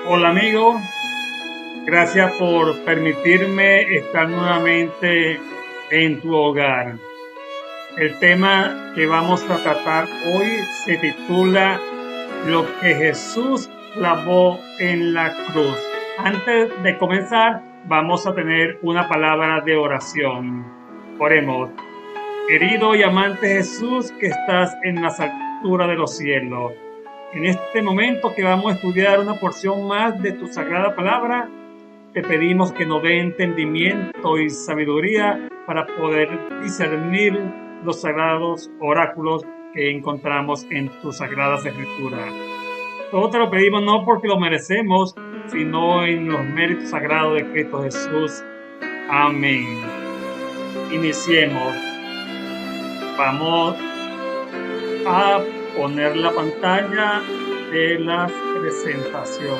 Hola amigo, gracias por permitirme estar nuevamente en tu hogar. El tema que vamos a tratar hoy se titula Lo que Jesús clavó en la cruz. Antes de comenzar, vamos a tener una palabra de oración. Oremos. Querido y amante Jesús, que estás en las alturas de los cielos. En este momento que vamos a estudiar una porción más de tu sagrada palabra, te pedimos que nos dé entendimiento y sabiduría para poder discernir los sagrados oráculos que encontramos en tus sagradas escrituras. Todo te lo pedimos no porque lo merecemos, sino en los méritos sagrados de Cristo Jesús. Amén. Iniciemos. Vamos a poner la pantalla de la presentación.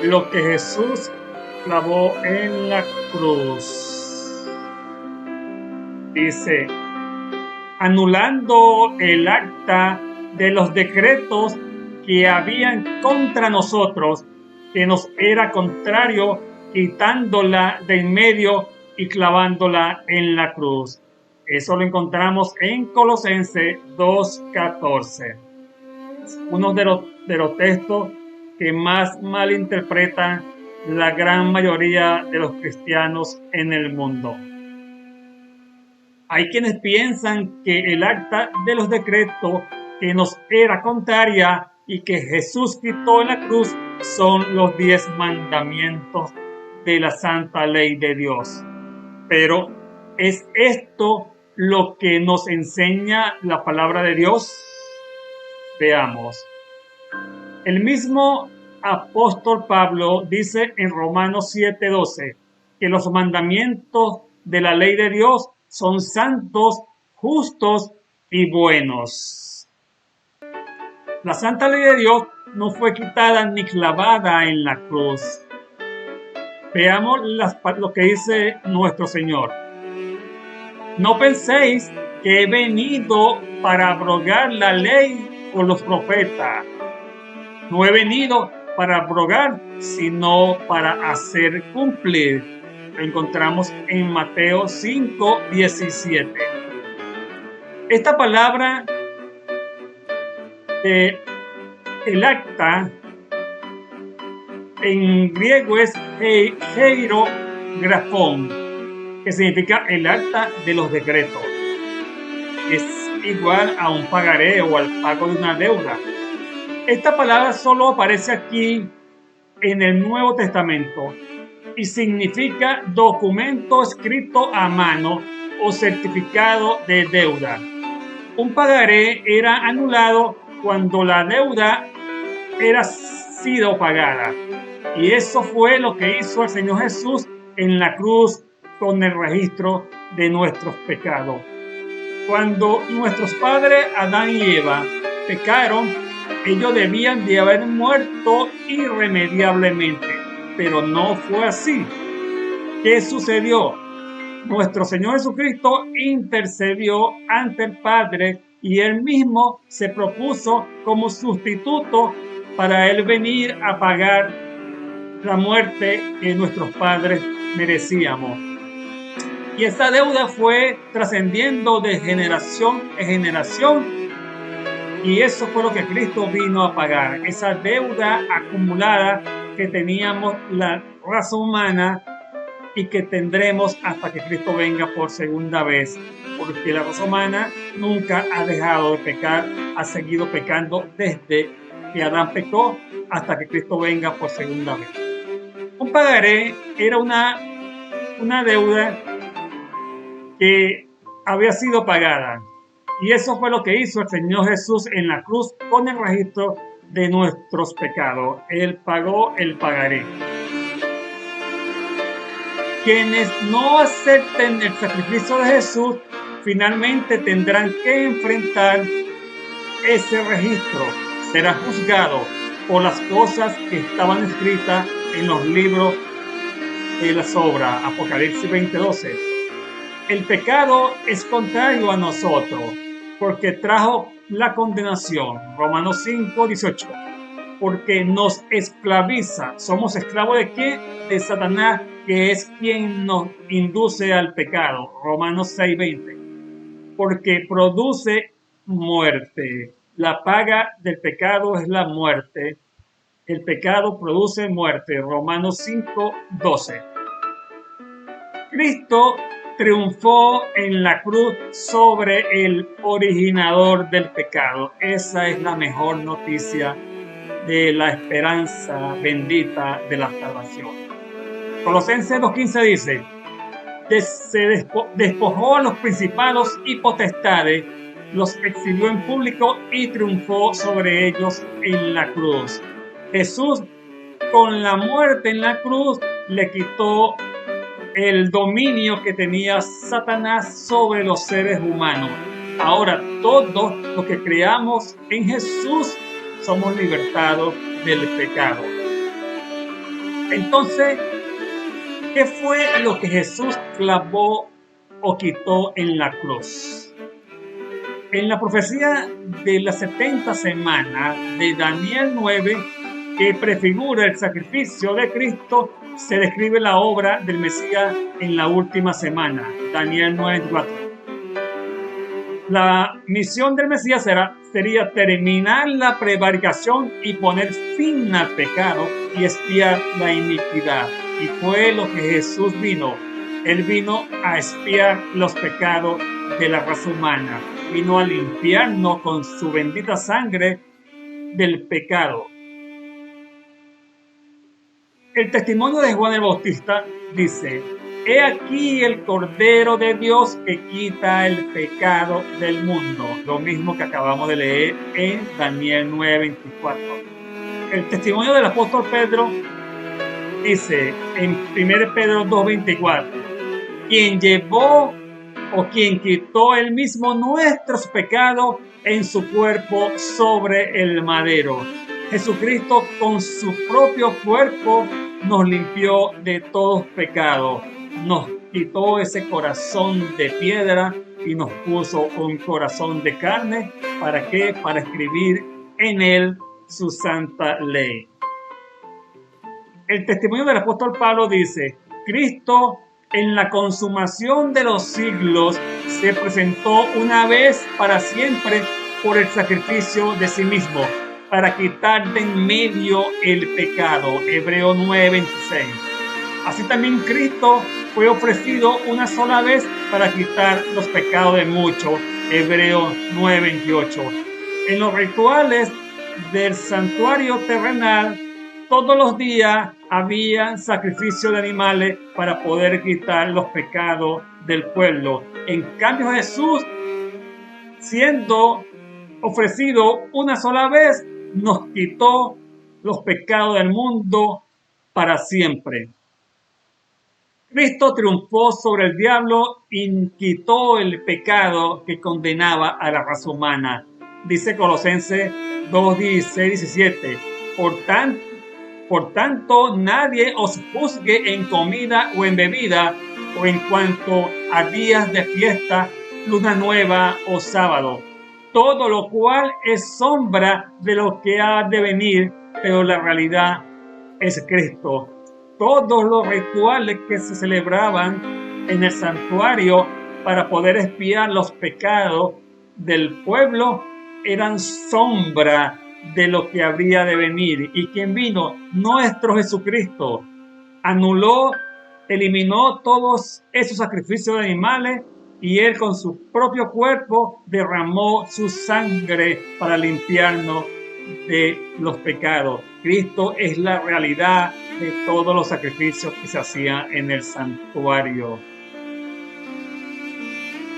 Lo que Jesús clavó en la cruz. Dice, anulando el acta de los decretos que habían contra nosotros, que nos era contrario, quitándola de en medio y clavándola en la cruz. Eso lo encontramos en Colosenses 2:14. Uno de los textos que más malinterpretan la gran mayoría de los cristianos en el mundo. Hay quienes piensan que el acta de los decretos que nos era contraria y que Jesús quitó en la cruz son los 10 mandamientos de la santa ley de Dios. Pero ¿es esto lo que nos enseña la palabra de Dios? Veamos. El mismo apóstol Pablo dice en Romanos 7:12 que los mandamientos de la ley de Dios son santos, justos y buenos. La santa ley de Dios no fue quitada ni clavada en la cruz. Veamos lo que dice nuestro Señor. No penséis que he venido para abrogar la ley o los profetas. No he venido para abrogar, sino para hacer cumplir. Lo encontramos en Mateo 5:17. Esta palabra el acta en griego es heirografón, que significa el acta de los decretos. Es igual a un pagaré o al pago de una deuda. Esta palabra solo aparece aquí en el Nuevo Testamento y significa documento escrito a mano o certificado de deuda. Un pagaré era anulado cuando la deuda era sido pagada. Y eso fue lo que hizo el Señor Jesús en la cruz con el registro de nuestros pecados. Cuando nuestros padres Adán y Eva pecaron, ellos debían de haber muerto irremediablemente, pero no fue así. ¿Qué sucedió? Nuestro Señor Jesucristo intercedió ante el Padre y Él mismo se propuso como sustituto para Él venir a pagar la muerte que nuestros padres merecíamos. Y esa deuda fue trascendiendo de generación en generación. Y eso fue lo que Cristo vino a pagar. Esa deuda acumulada que teníamos la raza humana y que tendremos hasta que Cristo venga por segunda vez. Porque la raza humana nunca ha dejado de pecar, ha seguido pecando desde que Adán pecó hasta que Cristo venga por segunda vez. Un pagaré era una deuda que había sido pagada. Y eso fue lo que hizo el Señor Jesús en la cruz con el registro de nuestros pecados. Él pagó el pagaré. Quienes no acepten el sacrificio de Jesús finalmente tendrán que enfrentar ese registro. Será juzgado por las cosas que estaban escritas en los libros de las obras. Apocalipsis 20:12. El pecado es contrario a nosotros, porque trajo la condenación. Romanos 5, 18. Porque nos esclaviza. ¿Somos esclavos de qué? De Satanás, que es quien nos induce al pecado. Romanos 6, 20. Porque produce muerte. La paga del pecado es la muerte. El pecado produce muerte. Romanos 5, 12. Cristo triunfó en la cruz sobre el originador del pecado. Esa es la mejor noticia de la esperanza bendita de la salvación. Colosenses 2:15 dice: se despojó a los principados y potestades, los exhibió en público y triunfó sobre ellos en la cruz. Jesús, con la muerte en la cruz, le quitó el dominio que tenía Satanás sobre los seres humanos. Ahora todos los que creamos en Jesús somos libertados del pecado. Entonces, ¿qué fue lo que Jesús clavó o quitó en la cruz? En la profecía de las 70 semanas de Daniel 9, que prefigura el sacrificio de Cristo, se describe la obra del Mesías en la última semana. Daniel 9:4. La misión del Mesías sería terminar la prevaricación y poner fin al pecado y expiar la iniquidad. Y fue lo que Jesús vino. Él vino a expiar los pecados de la raza humana. Vino a limpiarnos con su bendita sangre del pecado. El testimonio de Juan el Bautista dice: he aquí el Cordero de Dios que quita el pecado del mundo. Lo mismo que acabamos de leer en Daniel 9:24. El testimonio del apóstol Pedro dice en 1 Pedro 2:24: quien llevó o quien quitó él mismo nuestros pecados en su cuerpo sobre el madero. Jesucristo con su propio cuerpo nos limpió de todos pecados. Nos quitó ese corazón de piedra y nos puso un corazón de carne. ¿Para qué? Para escribir en él su santa ley. El testimonio del apóstol Pablo dice: Cristo, en la consumación de los siglos, se presentó una vez para siempre por el sacrificio de sí mismo, para quitar de en medio el pecado. Hebreos 9:26. Así también Cristo fue ofrecido una sola vez para quitar los pecados de muchos. Hebreos 9:28. En los rituales del santuario terrenal, todos los días había sacrificio de animales para poder quitar los pecados del pueblo. En cambio, Jesús, siendo ofrecido una sola vez, nos quitó los pecados del mundo para siempre. Cristo triunfó sobre el diablo y quitó el pecado que condenaba a la raza humana. Dice Colosenses 2:16-17. Por tanto, nadie os juzgue en comida o en bebida, o en cuanto a días de fiesta, luna nueva o sábado. Todo lo cual es sombra de lo que ha de venir, pero la realidad es Cristo. Todos los rituales que se celebraban en el santuario para poder expiar los pecados del pueblo eran sombra de lo que habría de venir. ¿Y quién vino? Nuestro Jesucristo. Anuló, eliminó todos esos sacrificios de animales y él con su propio cuerpo derramó su sangre para limpiarnos de los pecados. Cristo es la realidad de todos los sacrificios que se hacían en el santuario.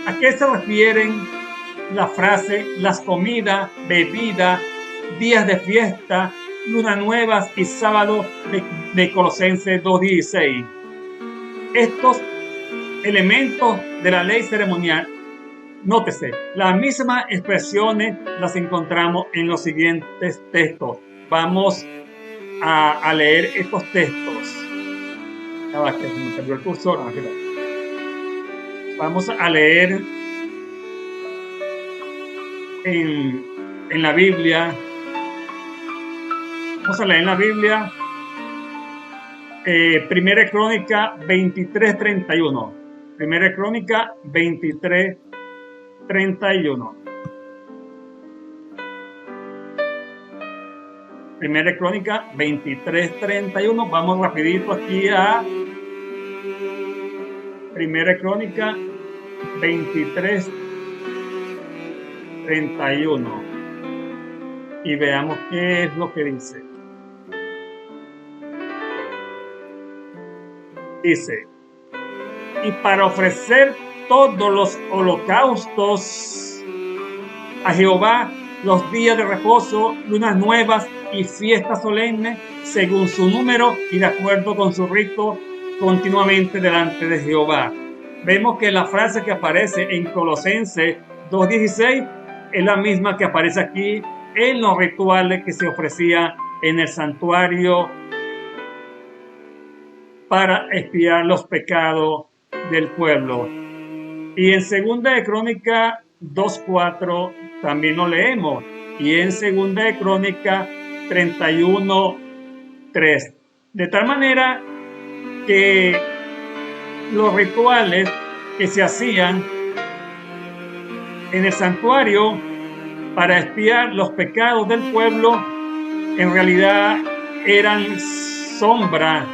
¿A qué se refieren la frase las comidas, bebidas, días de fiesta, lunas nuevas y sábado de Colosenses 2:16? Estos elementos de la ley ceremonial, nótese, las mismas expresiones las encontramos en los siguientes textos. Vamos a leer estos textos. Que se me perdió el cursor. Vamos a leer en la Biblia. Vamos a leer en la Biblia. Primera Crónica 23:31. Primera Crónica 23:31. Primera Crónica 23:31. Vamos rapidito aquí a Primera Crónica 23:31. Y veamos qué es lo que dice. Dice: y para ofrecer todos los holocaustos a Jehová, los días de reposo, lunas nuevas y fiestas solemnes, según su número y de acuerdo con su rito, continuamente delante de Jehová. Vemos que la frase que aparece en Colosenses 2:16 es la misma que aparece aquí en los rituales que se ofrecían en el santuario para expiar los pecados del pueblo. Y en Segunda de Crónica 2:4 también lo leemos, y en Segunda de Crónica 31:3. De tal manera que los rituales que se hacían en el santuario para expiar los pecados del pueblo en realidad eran sombra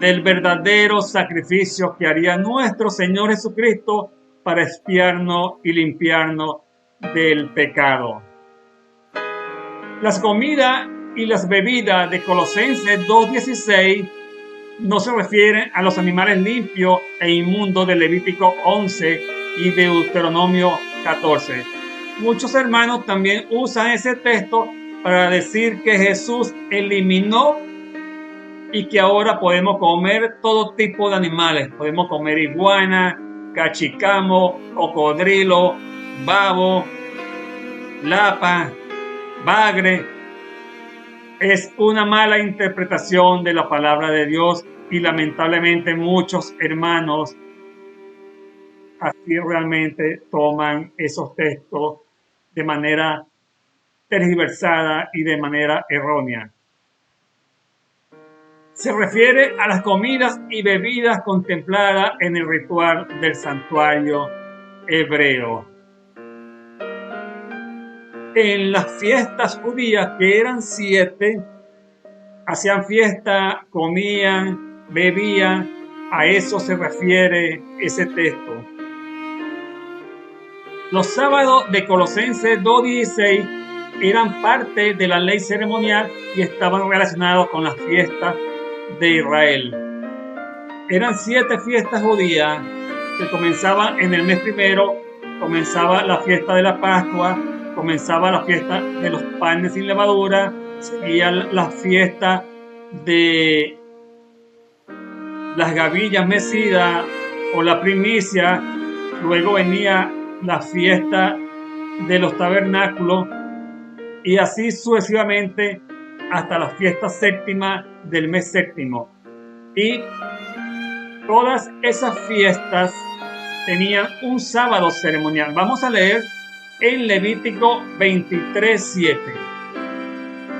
del verdadero sacrificio que haría nuestro Señor Jesucristo para expiarnos y limpiarnos del pecado. Las comidas y las bebidas de Colosenses 2:16 no se refieren a los animales limpios e inmundos de Levítico 11 y Deuteronomio 14. Muchos hermanos también usan ese texto para decir que Jesús eliminó y que ahora podemos comer todo tipo de animales. Podemos comer iguana, cachicamo, cocodrilo, babo, lapa, bagre. Es una mala interpretación de la palabra de Dios y lamentablemente muchos hermanos así realmente toman esos textos de manera tergiversada y de manera errónea. Se refiere a las comidas y bebidas contempladas en el ritual del santuario hebreo. En las fiestas judías, que eran 7, hacían fiesta, comían, bebían. A eso se refiere ese texto. Los sábados de Colosenses 2:16 eran parte de la ley ceremonial y estaban relacionados con las fiestas de Israel. Eran 7 fiestas judías que comenzaban en el mes primero. Comenzaba la fiesta de la Pascua, comenzaba la fiesta de los panes sin levadura, seguía la fiesta de las gavillas mecidas o la primicia, luego venía la fiesta de los tabernáculos y así sucesivamente hasta la fiesta séptima del mes séptimo. Y todas esas fiestas tenían un sábado ceremonial. Vamos a leer en Levítico 23:7.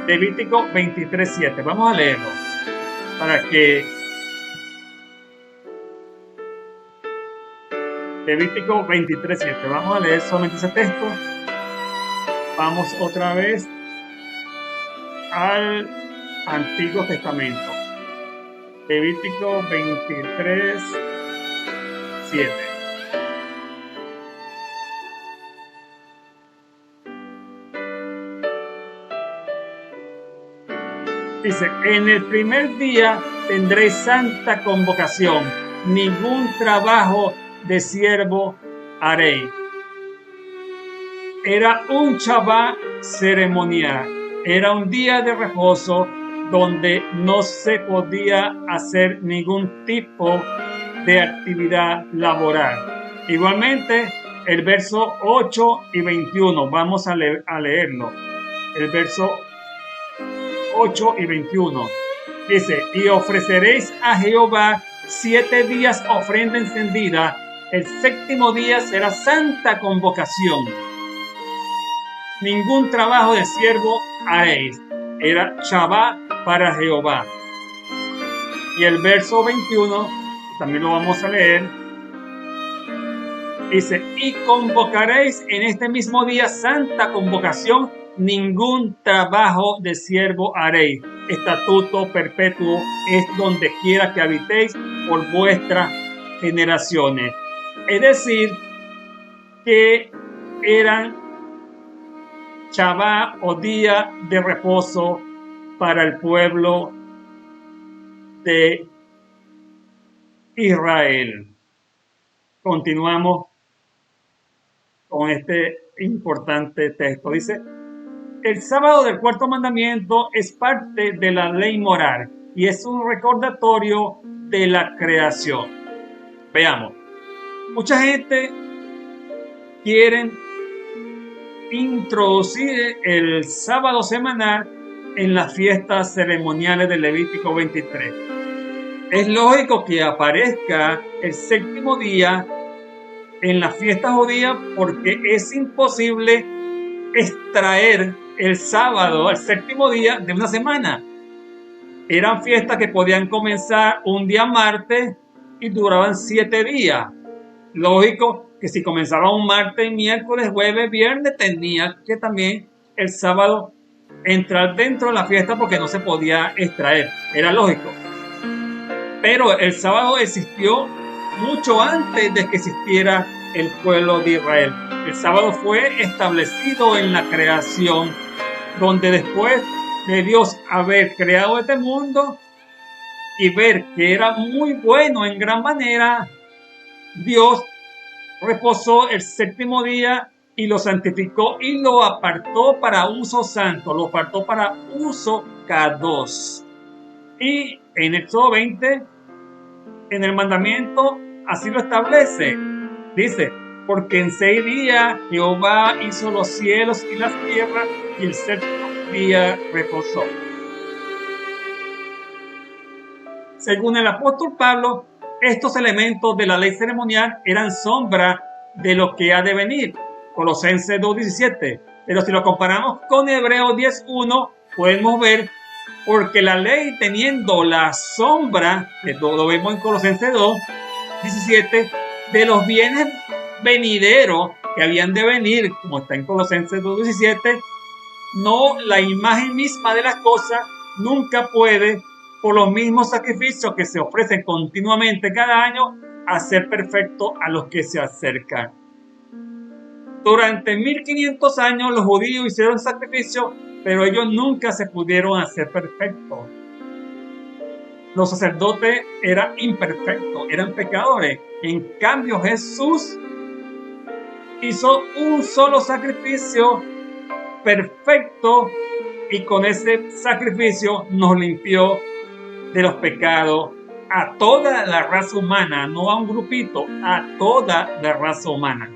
Levítico 23:7. Vamos a leerlo para que Levítico 23:7. Vamos a leer solamente ese texto. Vamos otra vez al Antiguo Testamento. Levítico 23:7. Dice: en el primer día tendréis santa convocación, ningún trabajo de siervo haréis. Era un Shabbat ceremonial, era un día de reposo donde no se podía hacer ningún tipo de actividad laboral. Igualmente, el verso 8 y 21, vamos a leerlo. El verso 8 y 21 dice: y ofreceréis a Jehová 7 días ofrenda encendida, el séptimo día será santa convocación. ningún trabajo de siervo haréis. Era Shabbat para Jehová. Y el verso 21, también lo vamos a leer, dice, y convocaréis en este mismo día santa convocación, ningún trabajo de siervo haréis. Estatuto perpetuo es donde quiera que habitéis por vuestras generaciones. Es decir, que eran Shabbat o día de reposo para el pueblo de Israel. Continuamos con este importante texto. Dice, el sábado del cuarto mandamiento es parte de la ley moral y es un recordatorio de la creación. Veamos, mucha gente quiere introducir el sábado semanal en las fiestas ceremoniales del Levítico 23. Es lógico que aparezca el séptimo día en las fiestas judías porque es imposible extraer el sábado, el séptimo día de una semana. Eran fiestas que podían comenzar un día martes y duraban 7 días. Lógico que si comenzaba un martes, miércoles, jueves, viernes, tenía que también el sábado entrar dentro de la fiesta porque no se podía extraer. Era lógico. Pero el sábado existió mucho antes de que existiera el pueblo de Israel. El sábado fue establecido en la creación, donde después de Dios haber creado este mundo y ver que era muy bueno en gran manera, Dios reposó el séptimo día y lo santificó y lo apartó para uso santo, lo apartó para uso kadosh. Y en Éxodo 20, en el mandamiento, así lo establece. Dice, porque en 6 días Jehová hizo los cielos y las tierras y el séptimo día reposó. Según el apóstol Pablo, estos elementos de la ley ceremonial eran sombra de lo que ha de venir. Colosenses 2:17. Pero si lo comparamos con Hebreos 10:1, podemos ver porque la ley teniendo la sombra, de todo lo vemos en Colosenses 2:17, de los bienes venideros que habían de venir, como está en Colosenses 2:17, no la imagen misma de las cosas nunca puede, por los mismos sacrificios que se ofrecen continuamente cada año, hacer perfecto a los que se acercan. Durante 1500 años los judíos hicieron sacrificios, pero ellos nunca se pudieron hacer perfectos. Los sacerdotes eran imperfectos, eran pecadores. En cambio, Jesús hizo un solo sacrificio perfecto y con ese sacrificio nos limpió de los pecados a toda la raza humana, no a un grupito, a toda la raza humana.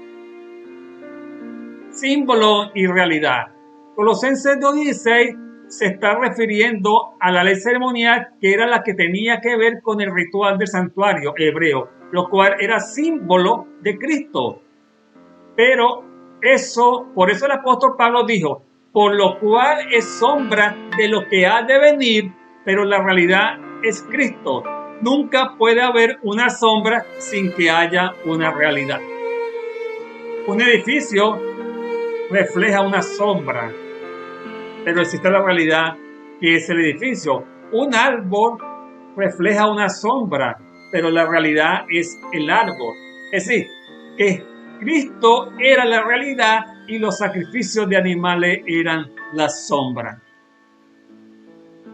Símbolo y realidad. Colosenses 2:16 se está refiriendo a la ley ceremonial que era la que tenía que ver con el ritual del santuario hebreo, lo cual era símbolo de Cristo. Pero por eso el apóstol Pablo dijo, por lo cual es sombra de lo que ha de venir, pero la realidad es Cristo. Nunca puede haber una sombra sin que haya una realidad. Un edificio refleja una sombra, pero existe la realidad que es el edificio. Un árbol refleja una sombra, pero la realidad es el árbol. Es decir, que Cristo era la realidad y los sacrificios de animales eran la sombra.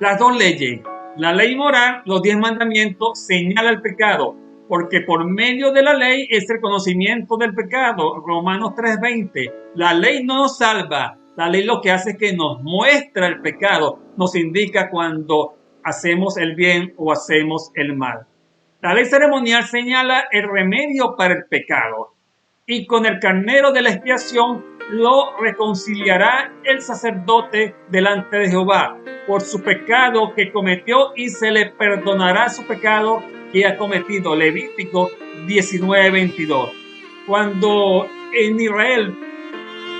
Las dos leyes, la ley moral, los 10 mandamientos, señala el pecado, porque por medio de la ley es el conocimiento del pecado. Romanos 3:20. La ley no nos salva, la ley lo que hace es que nos muestra el pecado, nos indica cuando hacemos el bien o hacemos el mal. La ley ceremonial señala el remedio para el pecado, y con el carnero de la expiación lo reconciliará el sacerdote delante de Jehová por su pecado que cometió y se le perdonará su pecado que ha cometido. Levítico 19:22. Cuando en Israel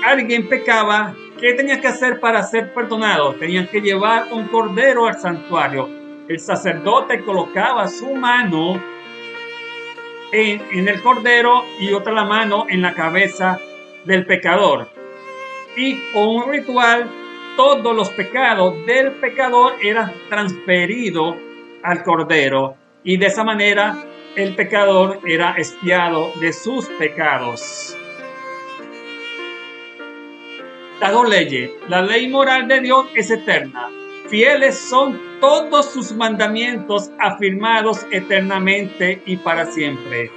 alguien pecaba, ¿Qué tenían que hacer para ser perdonados? Tenían que llevar un cordero al santuario. El sacerdote colocaba su mano en el cordero y otra la mano en la cabeza del pecador. Y con un ritual, todos los pecados del pecador eran transferidos al cordero. Y de esa manera el pecador era expiado de sus pecados. Las dos leyes. La ley moral de Dios es eterna. Fieles son todos sus mandamientos afirmados eternamente y para siempre.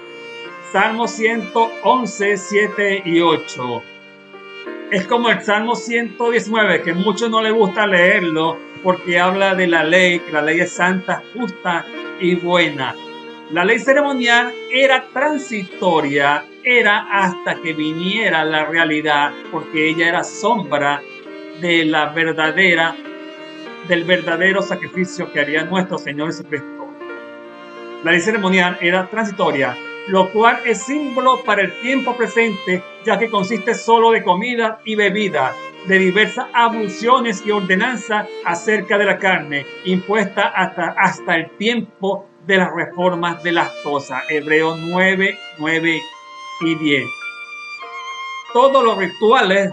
Salmo 111, 7 y 8. Es como el Salmo 119, que a muchos no les gusta leerlo porque habla de la ley, que la ley es santa, justa y buena. La ley ceremonial era transitoria, era hasta que viniera la realidad, porque ella era sombra de del verdadero sacrificio que haría nuestro Señor Jesucristo. La ley ceremonial era transitoria, lo cual es símbolo para el tiempo presente, ya que consiste solo de comida y bebida, de diversas abluciones y ordenanzas acerca de la carne, impuesta hasta el tiempo de las reformas de las cosas. Hebreos 9, 9 y 10. Todos los rituales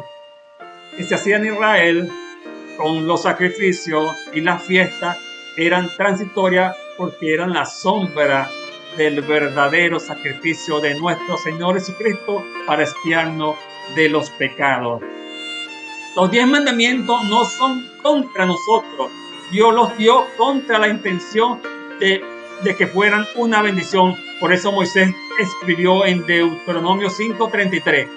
que se hacían en Israel, con los sacrificios y las fiestas, eran transitorias porque eran la sombra del verdadero sacrificio de nuestro Señor Jesucristo para expiarnos de los pecados. Los 10 mandamientos no son contra nosotros. Dios los dio contra la intención de que fueran una bendición. Por eso Moisés escribió en Deuteronomio 5:33: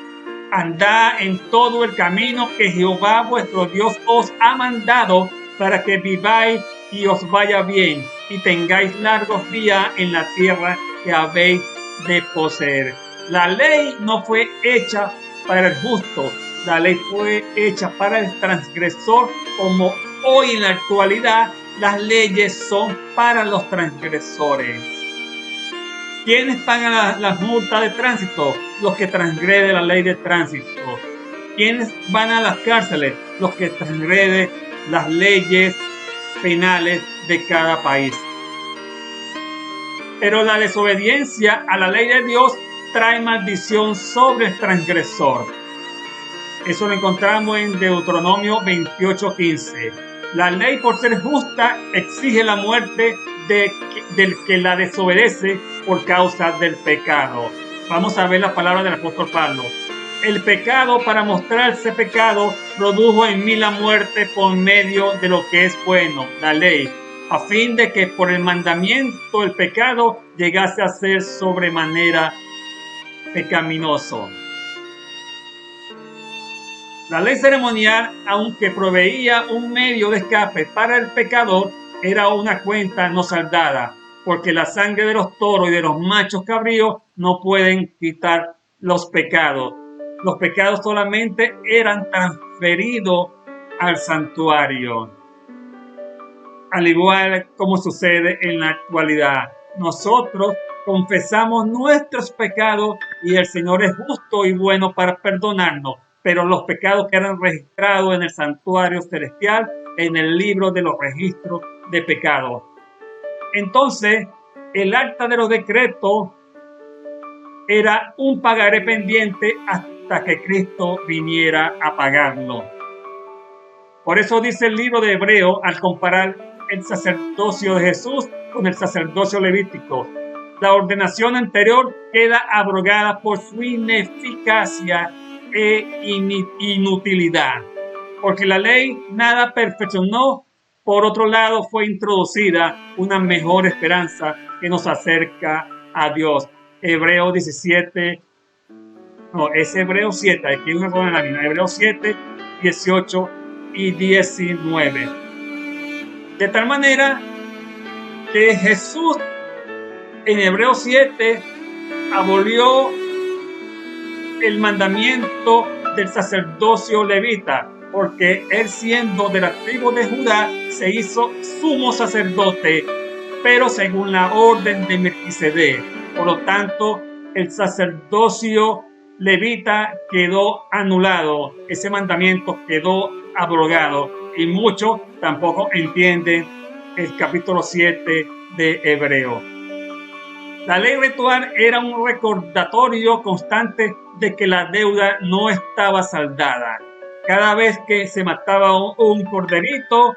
andad en todo el camino que Jehová vuestro Dios os ha mandado, para que viváis y os vaya bien, y tengáis largos días en la tierra que habéis de poseer. La ley no fue hecha para el justo, la ley fue hecha para el transgresor, como hoy en la actualidad las leyes son para los transgresores. ¿Quiénes pagan las multas de tránsito? Los que transgreden la ley de tránsito. ¿Quiénes van a las cárceles? Los que transgreden las leyes penales de cada país. Pero la desobediencia a la ley de Dios trae maldición sobre el transgresor. Eso lo encontramos en Deuteronomio 28:15. La ley, por ser justa, exige la muerte del que la desobedece por causa del pecado. Vamos a ver la palabra del apóstol Pablo. El pecado, para mostrarse pecado, produjo en mí la muerte por medio de lo que es bueno, la ley, a fin de que por el mandamiento el pecado llegase a ser sobremanera pecaminoso. La ley ceremonial, aunque proveía un medio de escape para el pecador, era una cuenta no saldada, porque la sangre de los toros y de los machos cabríos no pueden quitar los pecados. Los pecados solamente eran transferidos al santuario. Al igual como sucede en la actualidad, nosotros confesamos nuestros pecados y el Señor es justo y bueno para perdonarnos, pero los pecados quedan registrados en el santuario celestial, en el libro de los registros de pecados. Entonces, el acta de los decretos era un pagaré pendiente hasta que Cristo viniera a pagarlo. Por eso dice el libro de Hebreo, al comparar el sacerdocio de Jesús con el sacerdocio levítico, la ordenación anterior queda abrogada por su ineficacia e inutilidad, porque la ley nada perfeccionó. Por otro lado, fue introducida una mejor esperanza que nos acerca a Dios. Hebreo 17, no, es Hebreo 7, aquí hay una error en la mina. Hebreo 7, 18 y 19. De tal manera que Jesús en Hebreo 7 abolió el mandamiento del sacerdocio levita, porque él, siendo de la tribu de Judá, se hizo sumo sacerdote, pero según la orden de Melquisedec. Por lo tanto, el sacerdocio levita quedó anulado, ese mandamiento quedó abrogado y muchos tampoco entienden el capítulo 7 de Hebreo. La ley ritual era un recordatorio constante de que la deuda no estaba saldada. Cada vez que se mataba un corderito,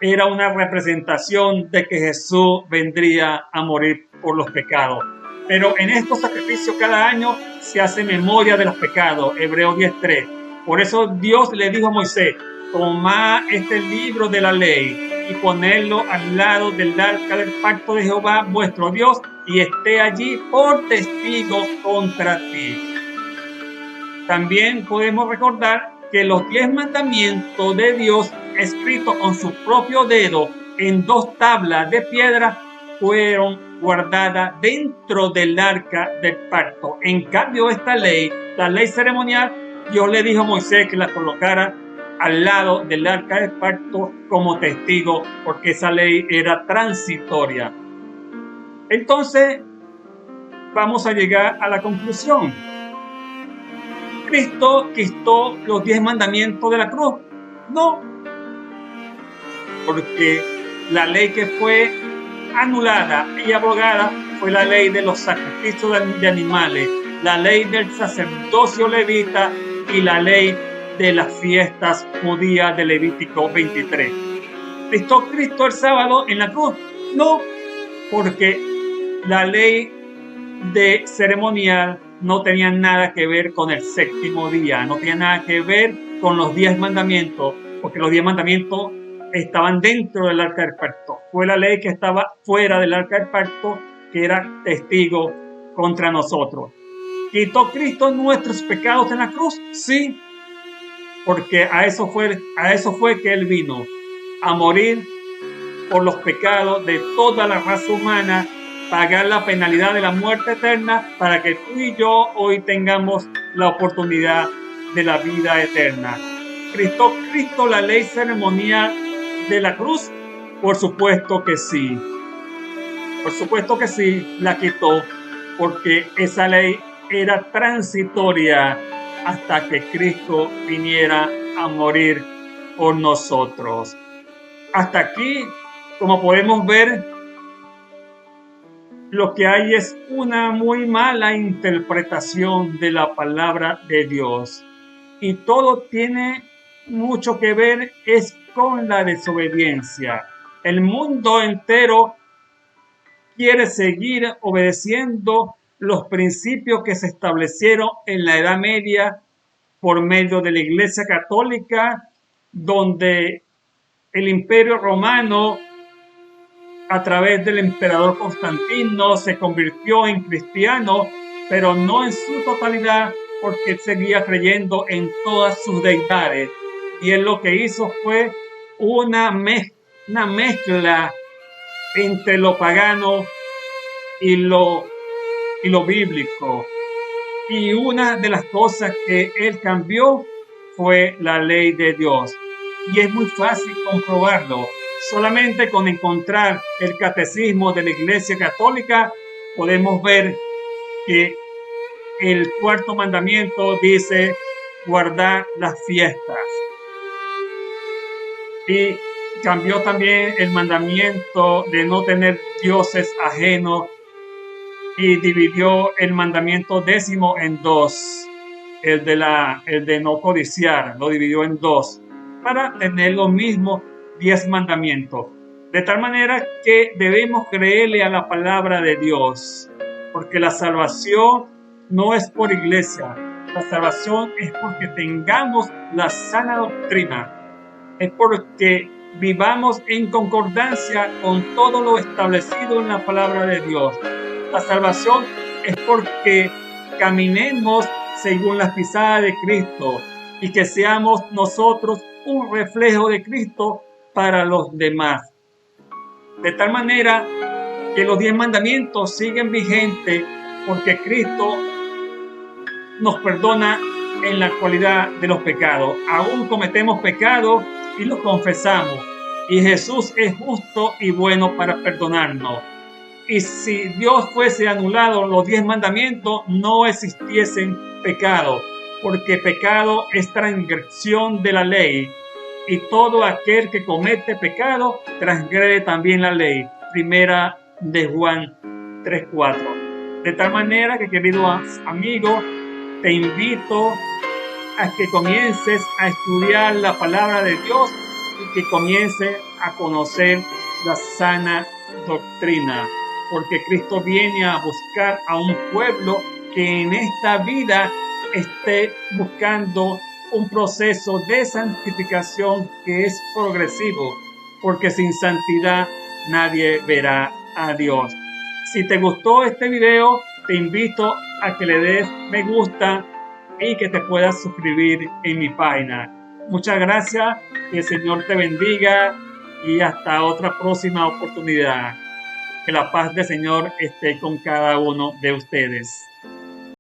era una representación de que Jesús vendría a morir por los pecados. Pero en estos sacrificios cada año se hace memoria de los pecados, Hebreos 10:3. Por eso Dios le dijo a Moisés: tomad este libro de la ley y ponerlo al lado del arca del pacto de Jehová vuestro Dios, y esté allí por testigo contra ti. También podemos recordar que los 10 mandamientos de Dios, escritos con su propio dedo en 2 tablas de piedra, fueron guardadas dentro del arca del pacto. En cambio, esta ley, la ley ceremonial, Dios le dijo a Moisés que la colocara al lado del arca del pacto como testigo, porque esa ley era transitoria. Entonces, vamos a llegar a la conclusión. ¿Cristo quitó los 10 mandamientos de la cruz? No, porque la ley que fue anulada y abrogada fue la ley de los sacrificios de animales, la ley del sacerdocio levita y la ley de las fiestas judías de Levítico 23. ¿Cristo el sábado en la cruz? No, porque la ley de ceremonial no tenía nada que ver con el séptimo día, no tenía nada que ver con los 10 mandamientos, porque los 10 mandamientos estaban dentro del arca del pacto. Fue la ley que estaba fuera del arca del pacto que era testigo contra nosotros. ¿Quitó Cristo nuestros pecados en la cruz? Sí, porque a eso fue que Él vino, a morir por los pecados de toda la raza humana, pagar la penalidad de la muerte eterna para que tú y yo hoy tengamos la oportunidad de la vida eterna. ¿Cristo la ley ceremonial de la cruz? Por supuesto que sí. Por supuesto que sí, la quitó, porque esa ley era transitoria hasta que Cristo viniera a morir por nosotros. Hasta aquí, como podemos ver, lo que hay es una muy mala interpretación de la palabra de Dios. Y todo tiene mucho que ver es con la desobediencia. El mundo entero quiere seguir obedeciendo los principios que se establecieron en la Edad Media por medio de la Iglesia Católica, donde el Imperio Romano, a través del emperador Constantino, se convirtió en cristiano, pero no en su totalidad, porque él seguía creyendo en todas sus deidades. Y él lo que hizo fue una mezcla entre lo pagano y lo bíblico. Y una de las cosas que él cambió fue la ley de Dios. Y es muy fácil comprobarlo. Solamente con encontrar el catecismo de la Iglesia Católica podemos ver que el 4º mandamiento dice guardar las fiestas. Y cambió también el mandamiento de no tener dioses ajenos y dividió el mandamiento 10º en 2. El de no codiciar lo dividió en 2 para tener los mismos 10 mandamientos. De tal manera que debemos creerle a la palabra de Dios, porque la salvación no es por iglesia, la salvación es porque tengamos la sana doctrina, es porque vivamos en concordancia con todo lo establecido en la palabra de Dios. La salvación es porque caminemos según las pisadas de Cristo y que seamos nosotros un reflejo de Cristo para los demás. De tal manera que los 10 mandamientos siguen vigentes porque Cristo nos perdona en la actualidad de los pecados. Aún cometemos pecados y los confesamos. Y Jesús es justo y bueno para perdonarnos. Y si Dios fuese anulado los 10 mandamientos, no existiesen pecado, porque pecado es transgresión de la ley. Y todo aquel que comete pecado transgrede también la ley. Primera de Juan 3:4. De tal manera que, querido amigo, te invito a que comiences a estudiar la palabra de Dios y que comiences a conocer la sana doctrina, porque Cristo viene a buscar a un pueblo que en esta vida esté buscando un proceso de santificación que es progresivo, porque sin santidad nadie verá a Dios. Si te gustó este video, te invito a que le des me gusta y que te puedas suscribir en mi página. Muchas gracias, que el Señor te bendiga y hasta otra próxima oportunidad. Que la paz del Señor esté con cada uno de ustedes.